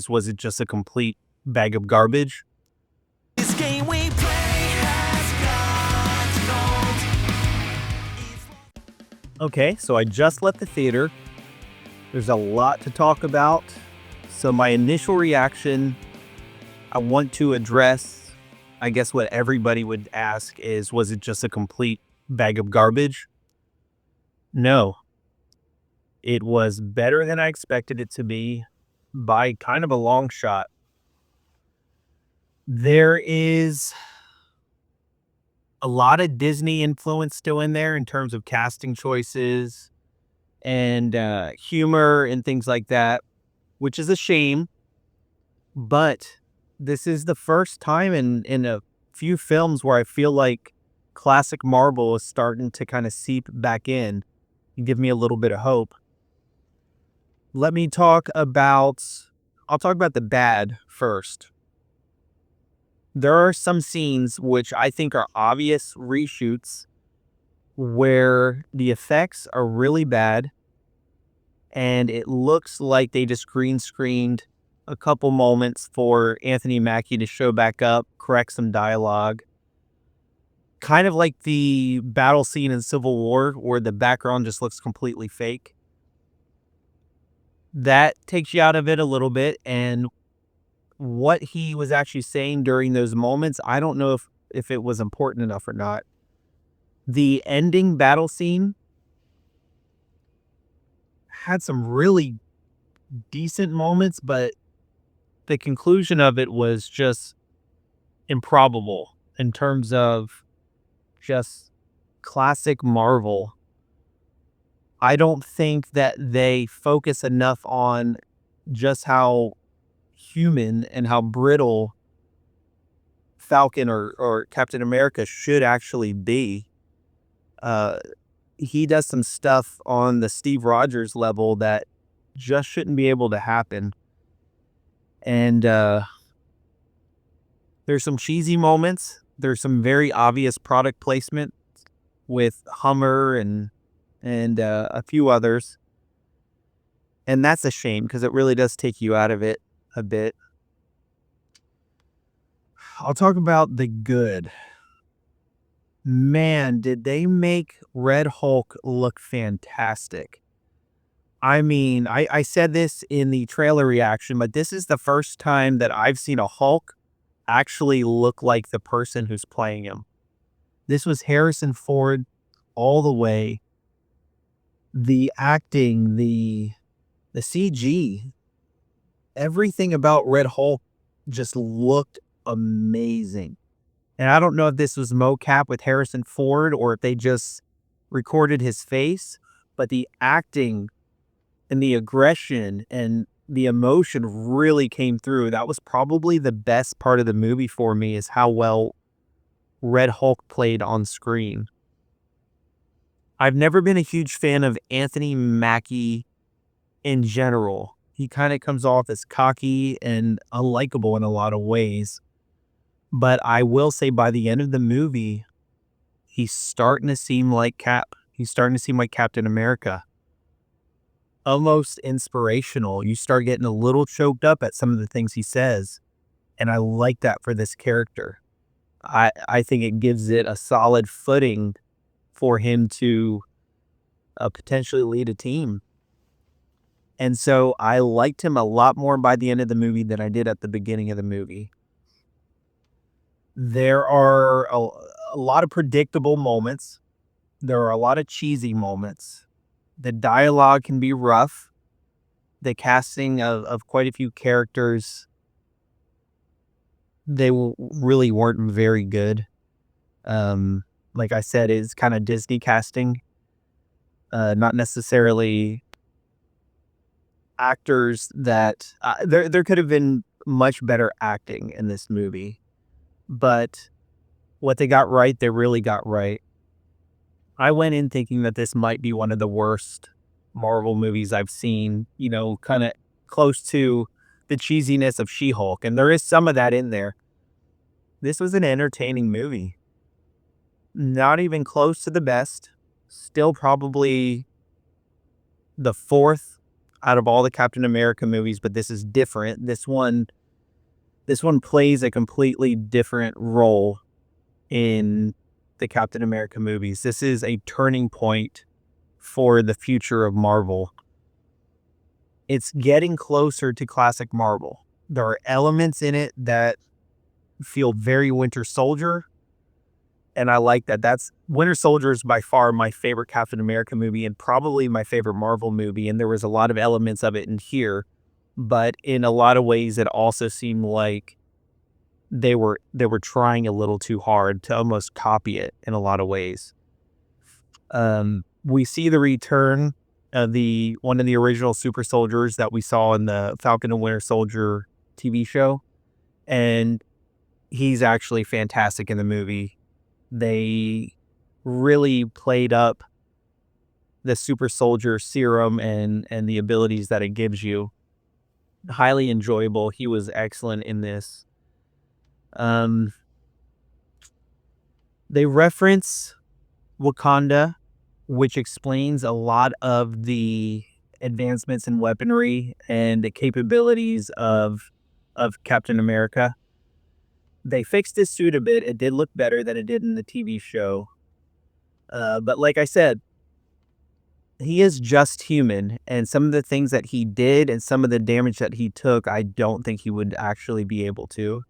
Was it just a complete bag of garbage? This game we play has got gold. Okay, so I just left the theater. There's a lot to talk about. So my initial reaction, I want to address, I guess what everybody would ask is, was it just a complete bag of garbage? No. It was better than I expected it to be by kind of a long shot. There is a lot of Disney influence still in there in terms of casting choices and humor and things like that, which is a shame. But this is the first time in a few films where I feel like classic Marvel is starting to kind of seep back in and give me a little bit of hope. Let me talk about, I'll talk about the bad first. There are some scenes which I think are obvious reshoots where the effects are really bad and it looks like they just green screened a couple moments for Anthony Mackie to show back up, correct some dialogue. Kind of like the battle scene in Civil War where the background just looks completely fake. That takes you out of it a little bit, and what he was actually saying during those moments, I don't know if it was important enough or not. The ending battle scene had some really decent moments, but the conclusion of it was just improbable in terms of just classic Marvel. I don't think that they focus enough on just how human and how brittle Falcon or Captain America should actually be. Uh, he does some stuff on the Steve Rogers level that just shouldn't be able to happen. And there's some cheesy moments. There's some very obvious product placement with Hummer and a few others. And that's a shame because it really does take you out of it a bit. I'll talk about the good. Man, did they make Red Hulk look fantastic. I mean, I said this in the trailer reaction, but this is the first time that I've seen a Hulk actually look like the person who's playing him. This was Harrison Ford all the way. The acting, the CG, everything about Red Hulk just looked amazing. And I don't know if this was mocap with Harrison Ford or if they just recorded his face, but the acting and the aggression and the emotion really came through. That was probably the best part of the movie for me, is how well Red Hulk played on screen. I've never been a huge fan of Anthony Mackie in general. He kind of comes off as cocky and unlikable in a lot of ways. But I will say by the end of the movie, he's starting to seem like Cap. He's starting to seem like Captain America. Almost inspirational. You start getting a little choked up at some of the things he says. And I like that for this character. I think it gives it a solid footing for him to potentially lead a team. And so I liked him a lot more by the end of the movie than I did at the beginning of the movie. There are a lot of predictable moments. There are a lot of cheesy moments. The dialogue can be rough. The casting of quite a few characters, they really weren't very good. Like I said, it's kind of Disney casting, not necessarily actors that there could have been much better acting in this movie, but what they got right, they really got right. I went in thinking that this might be one of the worst Marvel movies I've seen, kind of close to the cheesiness of She-Hulk, and there is some of that in there. This was an entertaining movie. Not even close to the best. Still probably the fourth out of all the Captain America movies, but this is different. This one plays a completely different role in the Captain America movies. This is a turning point for the future of Marvel. It's getting closer to classic Marvel. There are elements in it that feel very Winter Soldier, and I like that. That's Winter Soldier is by far my favorite Captain America movie and probably my favorite Marvel movie, and there was a lot of elements of it in here, but in a lot of ways it also seemed like they were trying a little too hard to almost copy it in a lot of ways. We see the return of the one of the original super soldiers that we saw in the Falcon and Winter Soldier TV show, and he's actually fantastic in the movie. They really played up the super soldier serum and the abilities that it gives you. Highly enjoyable. He was excellent in this. Um, they reference Wakanda, which explains a lot of the advancements in weaponry and the capabilities of Captain America. They fixed his suit a bit. It did look better than it did in the TV show. But like I said, he is just human, and some of the things that he did and some of the damage that he took, I don't think he would actually be able to.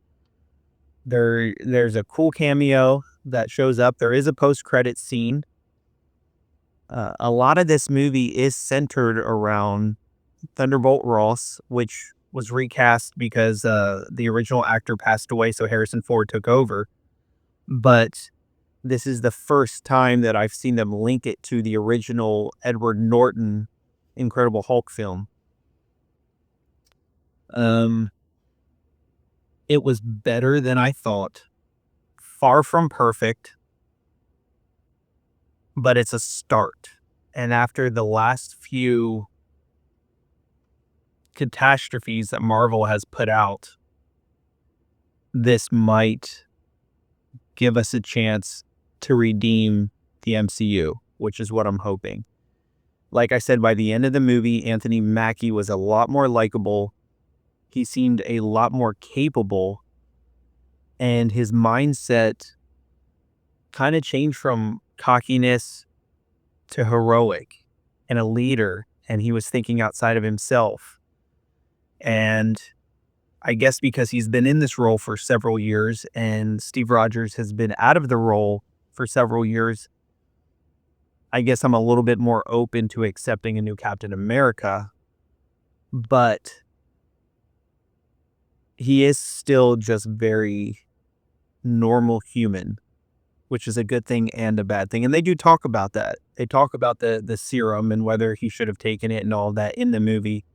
There's a cool cameo that shows up. There is a post-credit scene. A lot of this movie is centered around Thunderbolt Ross, which was recast because the original actor passed away, so Harrison Ford took over. But this is the first time that I've seen them link it to the original Edward Norton Incredible Hulk film. It was better than I thought. Far from perfect, but it's a start. And after the last few catastrophes that Marvel has put out, this might give us a chance to redeem the MCU, which is what I'm hoping. Like I said, by the end of the movie, Anthony Mackie was a lot more likable. He seemed a lot more capable, and his mindset kind of changed from cockiness to heroic and a leader, and he was thinking outside of himself. And I guess because he's been in this role for several years and Steve Rogers has been out of the role for several years, I guess I'm a little bit more open to accepting a new Captain America, but he is still just very normal human, which is a good thing and a bad thing. And they do talk about that. They talk about the serum and whether he should have taken it and all that in the movie.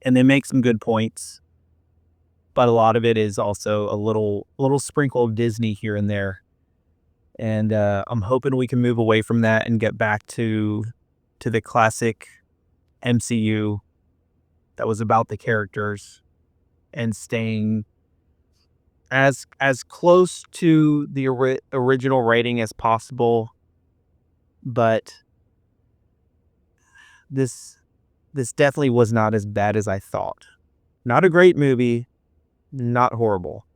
And they make some good points, but a lot of it is also a little sprinkle of Disney here and there. And I'm hoping we can move away from that and get back to the classic MCU that was about the characters and staying as close to the original rating as possible. But this definitely was not as bad as I thought. Not a great movie, not horrible.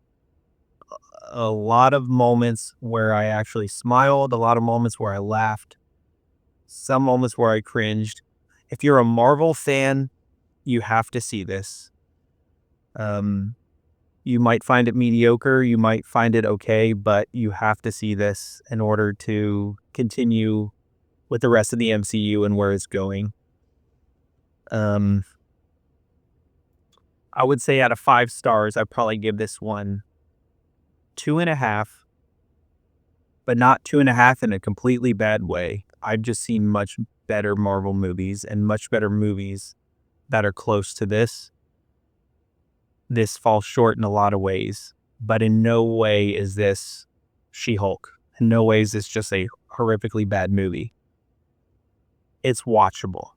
A lot of moments where I actually smiled, a lot of moments where I laughed, some moments where I cringed. If you're a Marvel fan, you have to see this. You might find it mediocre, you might find it okay, but you have to see this in order to continue with the rest of the MCU and where it's going. I would say out of 5 stars, I'd probably give this one 2.5, but not 2.5 in a completely bad way. I've just seen much better Marvel movies and much better movies that are close to this. This falls short in a lot of ways, but in no way is this She-Hulk. In no way is this just a horrifically bad movie. It's watchable.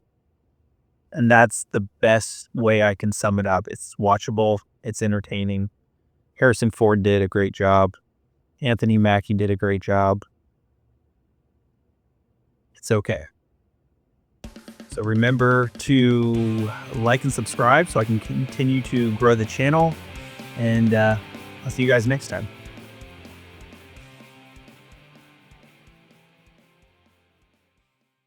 And that's the best way I can sum it up. It's watchable. It's entertaining. Harrison Ford did a great job. Anthony Mackie did a great job. It's okay. So remember to like and subscribe so I can continue to grow the channel. And I'll see you guys next time.